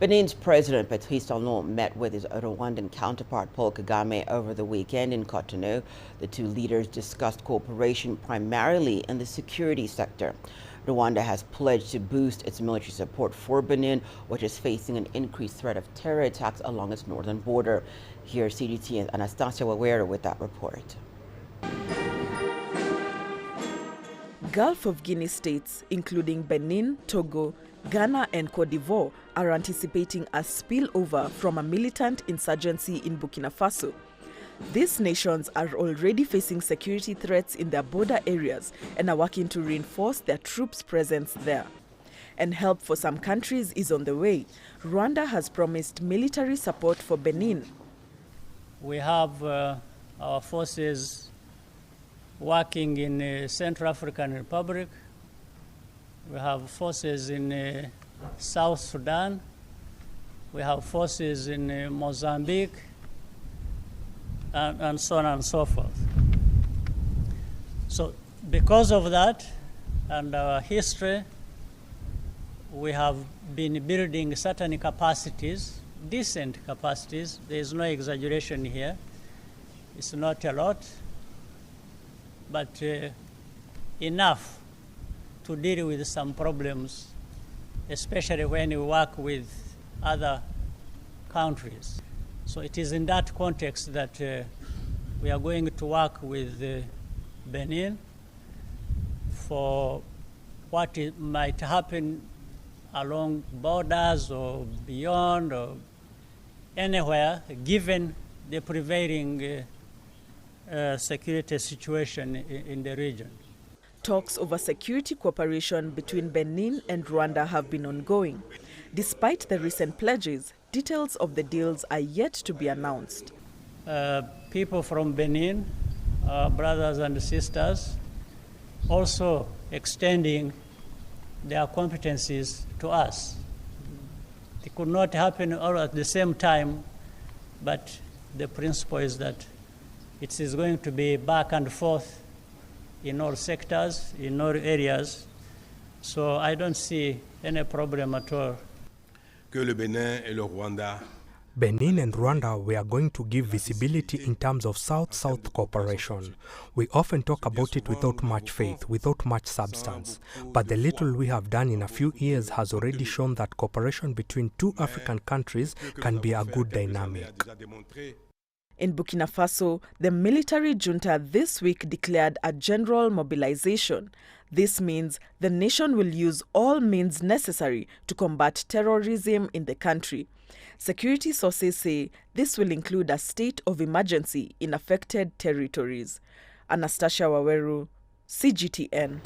Benin's President Patrice Talon met with his Rwandan counterpart Paul Kagame over the weekend in Cotonou. The two leaders discussed cooperation primarily in the security sector. Rwanda has pledged to boost its military support for Benin, which is facing an increased threat of terror attacks along its northern border. Here's CGTN's Anastasia Wawera with that report. Gulf of Guinea states, including Benin, Togo, Ghana and Cote d'Ivoire, are anticipating a spillover from a militant insurgency in Burkina Faso. These nations are already facing security threats in their border areas and are working to reinforce their troops' presence there. And help for some countries is on the way. Rwanda has promised military support for Benin. We have our forces working in the Central African Republic. We have forces in South Sudan. We have forces in Mozambique, and so on and so forth. So because of that and our history, we have been building certain capacities, decent capacities. There is no exaggeration here. It's not a lot, but enough to deal with some problems, especially when you work with other countries. So it is in that context that we are going to work with Benin for what might happen along borders or beyond or anywhere, given the prevailing security situation in the region. Talks over security cooperation between Benin and Rwanda have been ongoing. Despite the recent pledges, details of the deals are yet to be announced. People from Benin, brothers and sisters, also extending their competencies to us. It could not happen all at the same time, but the principle is that it is going to be back and forth in all sectors, in all areas. So I don't see any problem at all. Benin and Rwanda, we are going to give visibility in terms of South-South cooperation. We often talk about it without much faith, without much substance. But the little we have done in a few years has already shown that cooperation between two African countries can be a good dynamic. In Burkina Faso, the military junta this week declared a general mobilization. This means the nation will use all means necessary to combat terrorism in the country. Security sources say this will include a state of emergency in affected territories. Anastasia Wawera, CGTN.